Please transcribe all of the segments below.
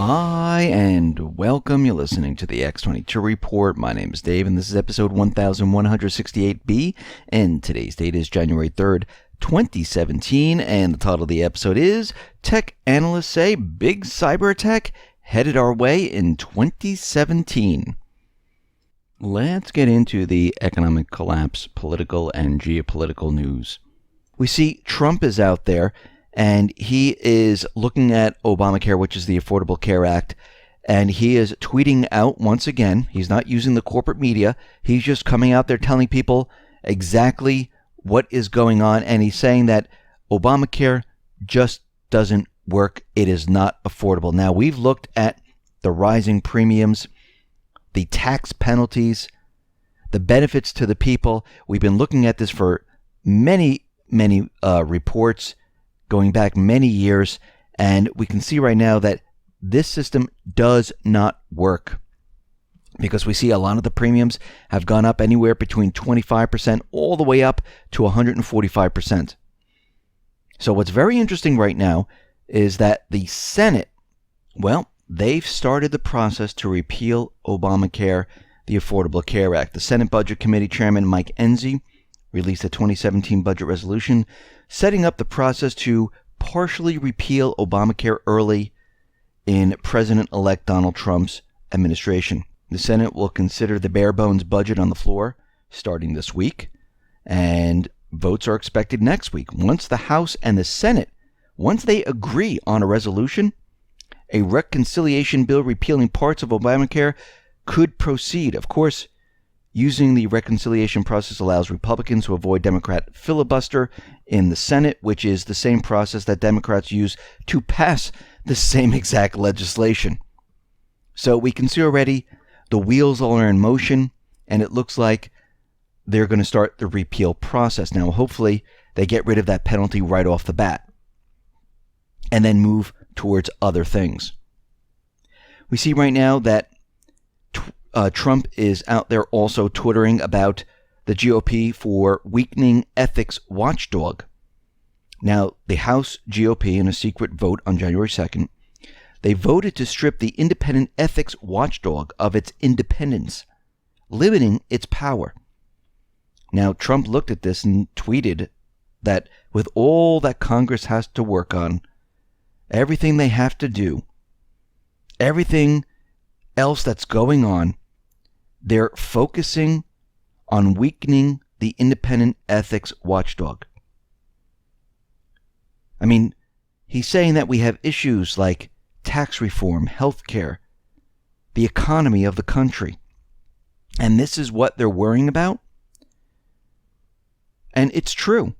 Hi and welcome. You're listening to the X22 Report. My name is Dave and this is episode 1168B and today's date is January 3rd, 2017, and the title of the episode is Tech Analysts Say Big Cyber Attack Headed Our Way in 2017. Let's get into the economic collapse, political and geopolitical news. We see Trump is out there and he is looking at Obamacare, which is the Affordable Care Act, and he is tweeting out once again. He's not using the corporate media. He's just coming out there telling people exactly what is going on, and he's saying that Obamacare just doesn't work. It is not affordable. Now, we've looked at the rising premiums, the tax penalties, the benefits to the people. We've been looking at this for many reports going back many years, and we can see right now that this system does not work because we see a lot of the premiums have gone up anywhere between 25% all the way up to 145%. So what's very interesting right now is that the Senate, well, they've started the process to repeal Obamacare, the Affordable Care Act. The Senate Budget Committee Chairman Mike Enzi released a 2017 budget resolution setting up the process to partially repeal Obamacare early in President-elect Donald Trump's administration. The Senate will consider the bare-bones budget on the floor starting this week, and votes are expected next week. Once the House and the Senate, once they agree on a resolution, a reconciliation bill repealing parts of Obamacare could proceed. Of course, using the reconciliation process allows Republicans to avoid Democrat filibuster in the Senate, which is the same process that Democrats use to pass the same exact legislation. So we can see already the wheels are in motion, and it looks like they're going to start the repeal process. Now, hopefully, they get rid of that penalty right off the bat and then move towards other things. We see right now that Trump is out there also twittering about the GOP for weakening ethics watchdog. Now, the House GOP, in a secret vote on January 2nd, they voted to strip the independent ethics watchdog of its independence, limiting its power. Now, Trump looked at this and tweeted that with all that Congress has to work on, everything they have to do, everything else that's going on, they're focusing on weakening the independent ethics watchdog. I mean, he's saying that we have issues like tax reform, healthcare, the economy of the country. And this is what they're worrying about? And it's true.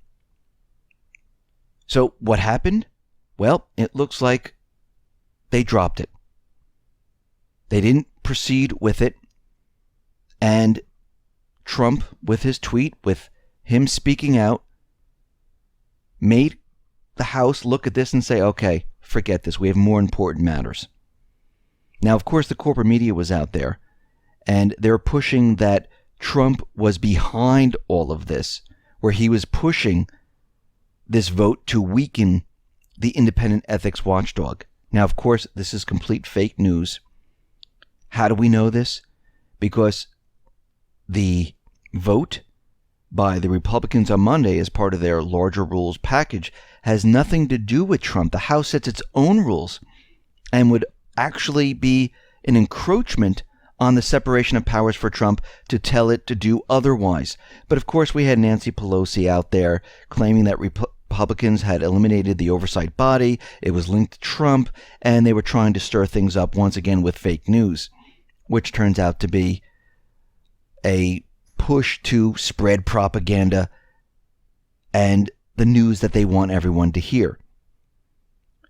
So what happened? Well, it looks like they dropped it. They didn't proceed with it. And Trump, with his tweet, with him speaking out, made the House look at this and say, okay, forget this. We have more important matters. Now, of course, the corporate media was out there, and they're pushing that Trump was behind all of this, where he was pushing this vote to weaken the independent ethics watchdog. Now, of course, this is complete fake news. How do we know this? Because the vote by the Republicans on Monday as part of their larger rules package has nothing to do with Trump. The House sets its own rules and would actually be an encroachment on the separation of powers for Trump to tell it to do otherwise. But of course, we had Nancy Pelosi out there claiming that Republicans had eliminated the oversight body. It was linked to Trump, and they were trying to stir things up once again with fake news, which turns out to be a push to spread propaganda and the news that they want everyone to hear.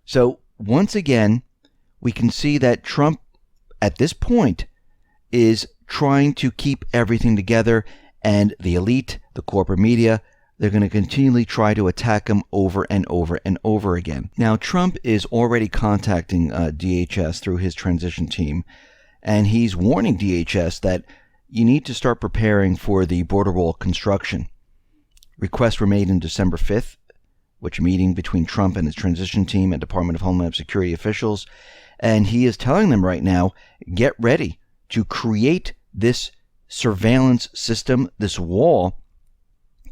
So once again, we can see that Trump at this point is trying to keep everything together, and the elite, the corporate media, they're going to continually try to attack him over and over and over again. Now, Trump is already contacting DHS through his transition team, and he's warning DHS that you need to start preparing for the border wall construction. Requests were made on December 5th, which meeting between Trump and his transition team and Department of Homeland Security officials, And he is telling them right now, get ready to create this surveillance system, this wall,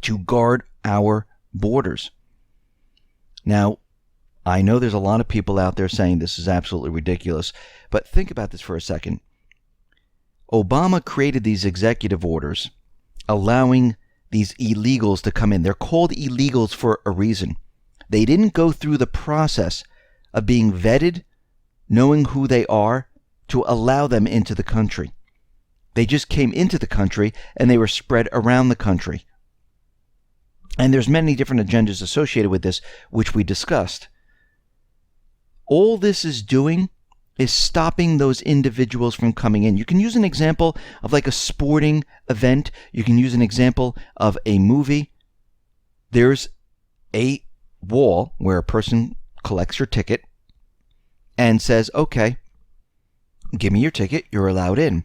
to guard our borders. Now, I know there's a lot of people out there saying this is absolutely ridiculous, but think about this for a second. Obama created these executive orders allowing these illegals to come in. They're called illegals for a reason. They didn't go through the process of being vetted, knowing who they are, to allow them into the country. They just came into the country and they were spread around the country. And there's many different agendas associated with this, which we discussed. All this is doing is stopping those individuals from coming in. You can use an example of like a sporting event. You can use an example of a movie. There's a wall where a person collects your ticket and says, okay, give me your ticket, you're allowed in.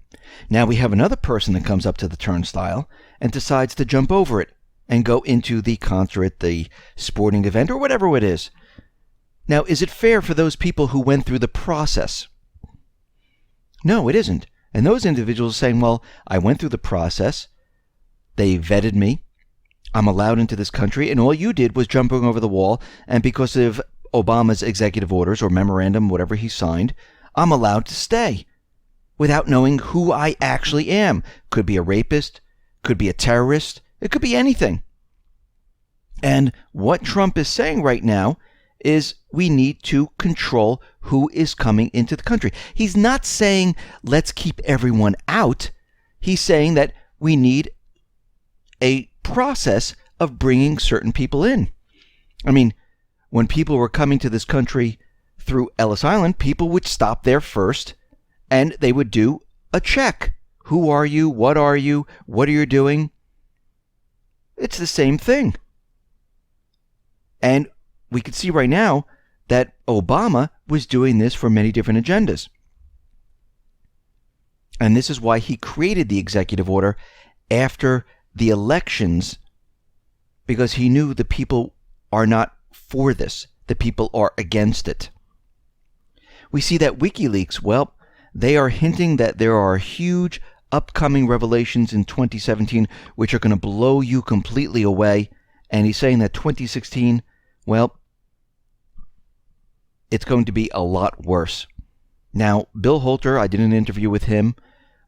Now we have another person that comes up to the turnstile and decides to jump over it and go into the concert, the sporting event, or whatever it is. Now, is it fair for those people who went through the process? No, it isn't. And those individuals are saying, well, I went through the process, they vetted me, I'm allowed into this country, and all you did was jumping over the wall, and because of Obama's executive orders or memorandum, whatever he signed, I'm allowed to stay without knowing who I actually am. Could be a rapist, could be a terrorist, it could be anything. And what Trump is saying right now is we need to control who is coming into the country. He's not saying let's keep everyone out. He's saying that we need a process of bringing certain people in. I mean, when people were coming to this country through Ellis Island, people would stop there first and they would do a check. Who are you? What are you? What are you doing? It's the same thing. And we can see right now that Obama was doing this for many different agendas. And this is why he created the executive order after the elections, because he knew the people are not for this. The people are against it. We see that WikiLeaks, well, they are hinting that there are huge upcoming revelations in 2017 which are going to blow you completely away. And he's saying that 2016, well, it's going to be a lot worse. Now, Bill Holter, I did an interview with him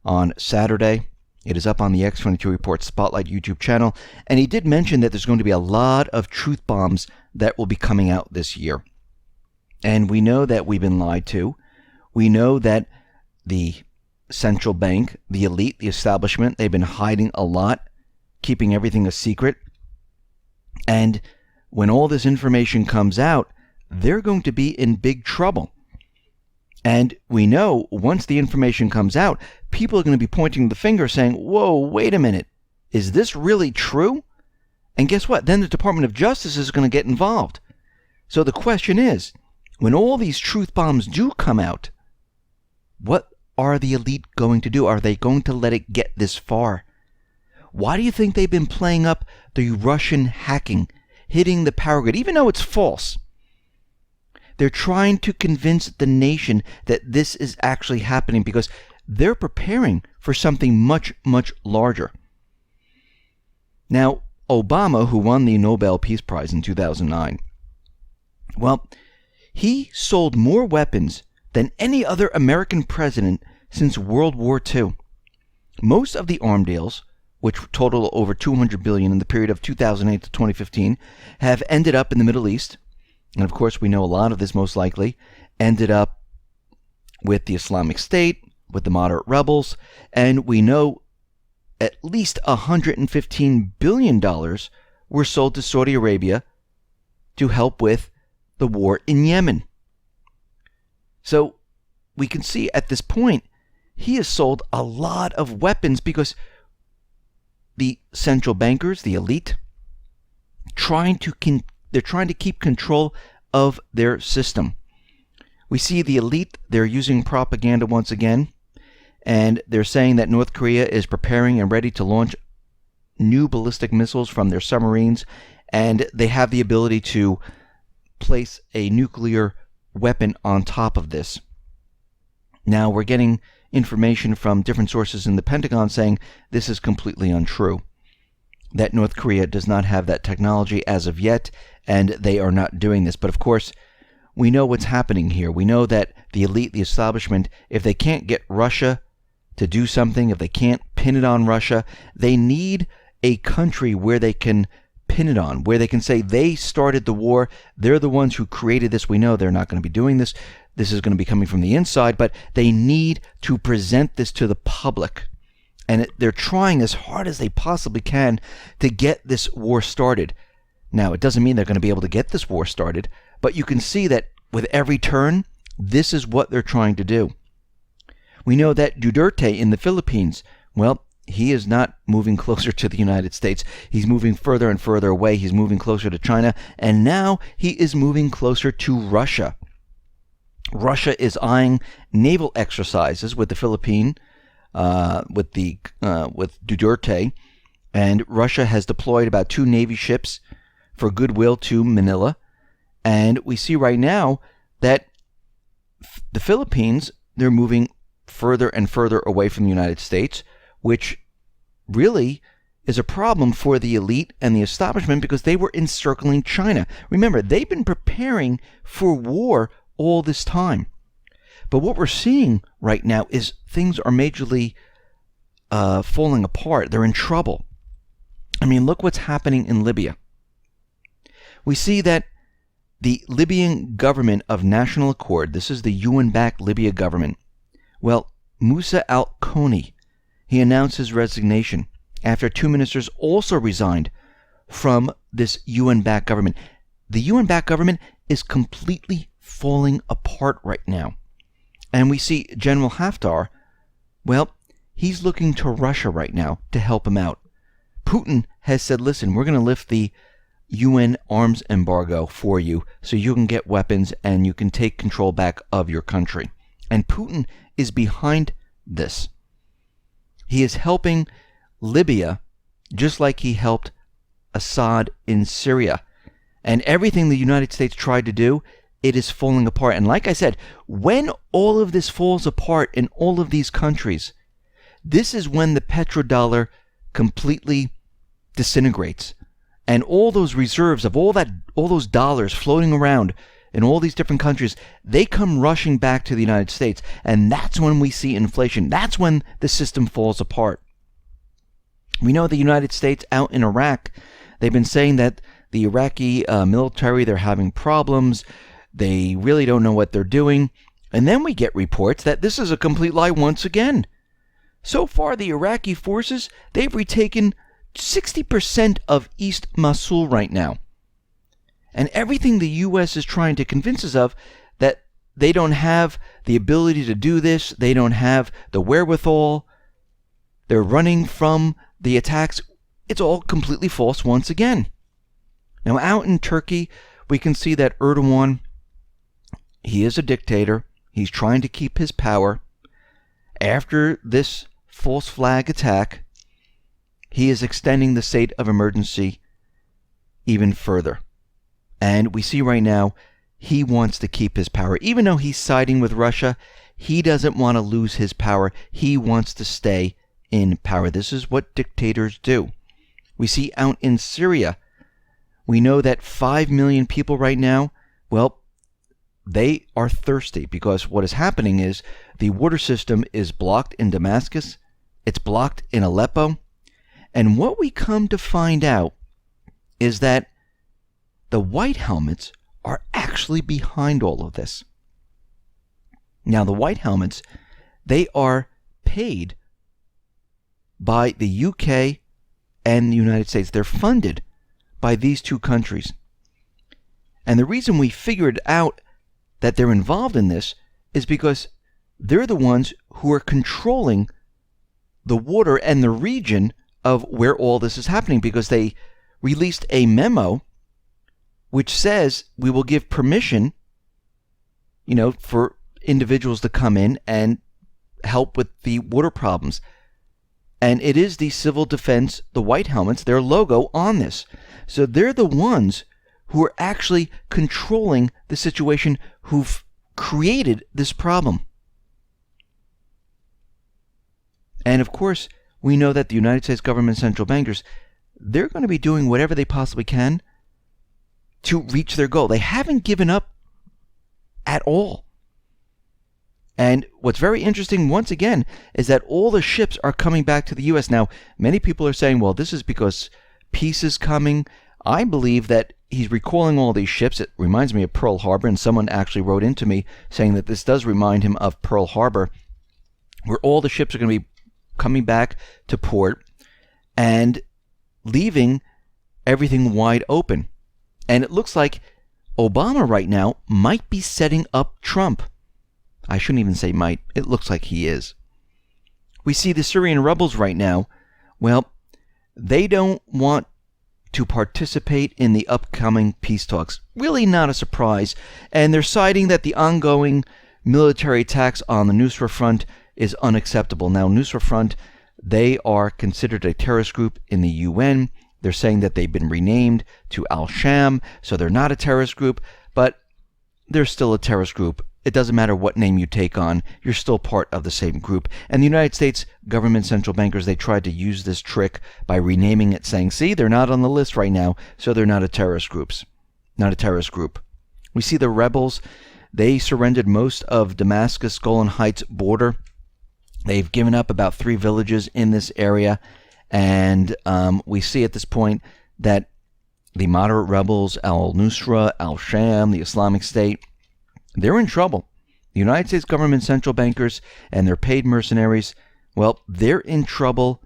on Saturday. It is up on the X22 Report Spotlight YouTube channel. And he did mention that there's going to be a lot of truth bombs that will be coming out this year. And we know that we've been lied to. We know that the central bank, the elite, the establishment, they've been hiding a lot, keeping everything a secret. And when all this information comes out, they're going to be in big trouble. And we know once the information comes out, people are going to be pointing the finger saying, whoa, wait a minute, is this really true? And guess what? Then the Department of Justice is going to get involved. So the question is, when all these truth bombs do come out, what are the elite going to do? Are they going to let it get this far? Why do you think they've been playing up the Russian hacking, hitting the power grid, even though it's false? They're trying to convince the nation that this is actually happening because they're preparing for something much, much larger. Now, Obama, who won the Nobel Peace Prize in 2009, well, he sold more weapons than any other American president since World War II. Most of the arms deals, which total over $200 billion in the period of 2008 to 2015, have ended up in the Middle East. And of course, we know a lot of this most likely ended up with the Islamic State, with the moderate rebels, and we know at least $115 billion were sold to Saudi Arabia to help with the war in Yemen. So we can see at this point, he has sold a lot of weapons because the central bankers, the elite, they're trying to keep control of their system. We see the elite, they're using propaganda once again, and they're saying that North Korea is preparing and ready to launch new ballistic missiles from their submarines, and they have the ability to place a nuclear weapon on top of this. Now we're getting information from different sources in the Pentagon saying this is completely untrue, that North Korea does not have that technology as of yet, and they are not doing this. But of course, we know what's happening here. We know that the elite, the establishment, if they can't get Russia to do something, if they can't pin it on Russia, they need a country where they can pin it on, where they can say they started the war, they're the ones who created this. We know they're not going to be doing this. This is going to be coming from the inside, but they need to present this to the public. And they're trying as hard as they possibly can to get this war started. Now, it doesn't mean they're going to be able to get this war started, but you can see that with every turn, this is what they're trying to do. We know that Duterte in the Philippines, well, he is not moving closer to the United States. He's moving further and further away. He's moving closer to China, and now he is moving closer to Russia. Russia is eyeing naval exercises with the Philippines, with Duterte, and Russia has deployed about 2 Navy ships for goodwill to Manila. And we see right now that the Philippines, they're moving further and further away from the United States, which really is a problem for the elite and the establishment because they were encircling China. Remember, they've been preparing for war all this time. But what we're seeing right now is things are majorly falling apart. They're in trouble. I mean, look what's happening in Libya. We see that the Libyan government of national accord, this is the UN-backed Libya government, well, Musa al-Koni, he announced his resignation after 2 ministers also resigned from this UN-backed government. The UN-backed government is completely falling apart right now. And we see General Haftar, well, he's looking to Russia right now to help him out. Putin has said, listen, we're going to lift the UN arms embargo for you so you can get weapons and you can take control back of your country. And Putin is behind this. He is helping Libya just like he helped Assad in Syria. And everything the United States tried to do, it is falling apart. And like I said, when all of this falls apart in all of these countries, this is when the petrodollar completely disintegrates. And all those reserves of all those dollars floating around in all these different countries, they come rushing back to the United States. And that's when we see inflation. That's when the system falls apart. We know the United States out in Iraq, they've been saying that the Iraqi military, they're having problems. They really don't know what they're doing. And then we get reports that this is a complete lie once again. So far, the Iraqi forces, they've retaken 60% of East Mosul right now. And everything the U.S. is trying to convince us of, that they don't have the ability to do this, they don't have the wherewithal, they're running from the attacks, it's all completely false once again. Now out in Turkey, we can see that Erdogan, he is a dictator. He's trying to keep his power. After this false flag attack, he is extending the state of emergency even further. And we see right now, he wants to keep his power. Even though he's siding with Russia, he doesn't want to lose his power. He wants to stay in power. This is what dictators do. We see out in Syria, we know that 5 million people right now, well, they are thirsty because what is happening is the water system is blocked in Damascus. It's blocked in Aleppo. And what we come to find out is that the white helmets are actually behind all of this. Now, the white helmets, they are paid by the UK and the United States. They're funded by these two countries. And the reason we figured out that they're involved in this is because they're the ones who are controlling the water and the region of where all this is happening, because they released a memo which says we will give permission, for individuals to come in and help with the water problems. And it is the civil defense, the white helmets, their logo on this. So they're the ones who are actually controlling the situation, who've created this problem. And of course, we know that the United States government central bankers, they're going to be doing whatever they possibly can to reach their goal. They haven't given up at all. And what's very interesting, once again, is that all the ships are coming back to the U.S. Now, many people are saying, well, this is because peace is coming. I believe that he's recalling all these ships. It reminds me of Pearl Harbor, and someone actually wrote into me saying that this does remind him of Pearl Harbor, where all the ships are going to be coming back to port and leaving everything wide open. And it looks like Obama right now might be setting up Trump. I shouldn't even say might. It looks like he is. We see the Syrian rebels right now. Well, they don't want to participate in the upcoming peace talks. Really not a surprise. And they're citing that the ongoing military attacks on the Nusra Front is unacceptable. Now, Nusra Front, they are considered a terrorist group in the UN. They're saying that they've been renamed to Al-Sham, so they're not a terrorist group, but they're still a terrorist group. It doesn't matter what name you take on, you're still part of the same group. And the United States government central bankers, they tried to use this trick by renaming it, saying, see, they're not on the list right now, so they're not a terrorist group. We see the rebels, they surrendered most of Damascus, Golan Heights border. They've given up about 3 villages in this area, and we see at this point that the moderate rebels, al-Nusra, al-Sham, the Islamic State, they're in trouble. The United States government central bankers and their paid mercenaries, well, they're in trouble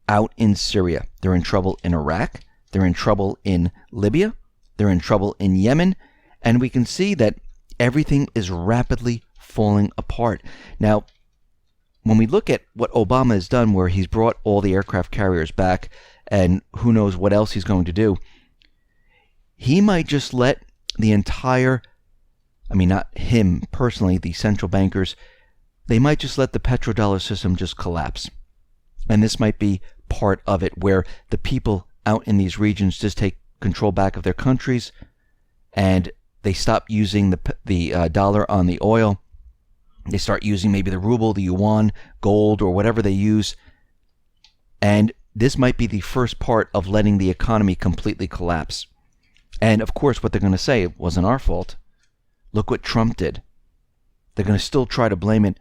out in Syria. They're in trouble in Iraq. They're in trouble in Libya. They're in trouble in Yemen. And we can see that everything is rapidly falling apart. Now, when we look at what Obama has done, where he's brought all the aircraft carriers back, and who knows what else he's going to do, he might just let the entire, not him personally, the central bankers, they might just let the petrodollar system just collapse. And this might be part of it, where the people out in these regions just take control back of their countries, and they stop using the dollar on the oil. They start using maybe the ruble, the yuan, gold, or whatever they use. And this might be the first part of letting the economy completely collapse. And of course, what they're going to say, it wasn't our fault. Look what Trump did. They're going to still try to blame it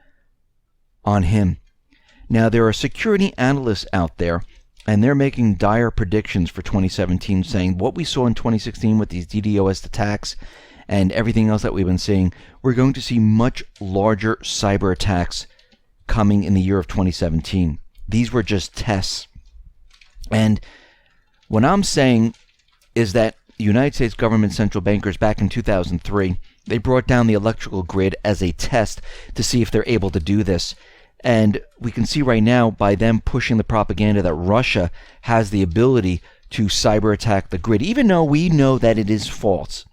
on him. Now, there are security analysts out there, and they're making dire predictions for 2017, saying what we saw in 2016 with these DDoS attacks and everything else that we've been seeing, we're going to see much larger cyber attacks coming in the year of 2017. These were just tests. And what I'm saying is that the United States government central bankers back in 2003, they brought down the electrical grid as a test to see if they're able to do this. And we can see right now by them pushing the propaganda that Russia has the ability to cyber attack the grid, even though we know that it is false.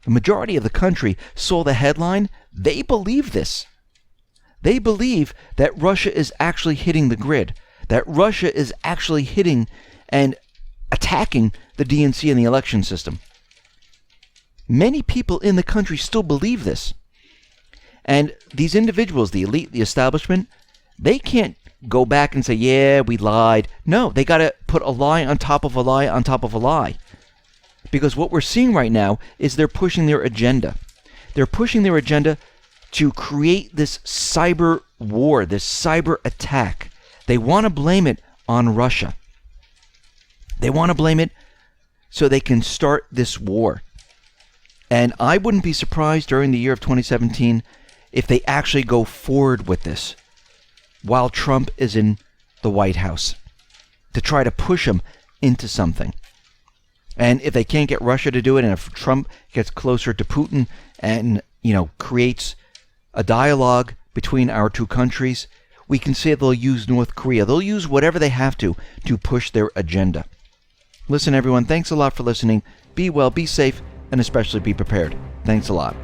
The majority of the country saw the headline. They believe this. They believe that Russia is actually hitting the grid, that Russia is actually hitting and attacking the DNC and the election system. Many people in the country still believe this. And these individuals, the elite, the establishment, they can't go back and say, yeah, we lied. No, they got to put a lie on top of a lie on top of a lie. Because what we're seeing right now is they're pushing their agenda. They're pushing their agenda to create this cyber war, this cyber attack. They want to blame it on Russia. They want to blame it so they can start this war. And I wouldn't be surprised during the year of 2017 if they actually go forward with this while Trump is in the White House, to try to push him into something. And if they can't get Russia to do it, and if Trump gets closer to Putin and, creates a dialogue between our two countries, we can say they'll use North Korea. They'll use whatever they have to push their agenda. Listen, everyone, thanks a lot for listening. Be well, be safe, and especially be prepared. Thanks a lot.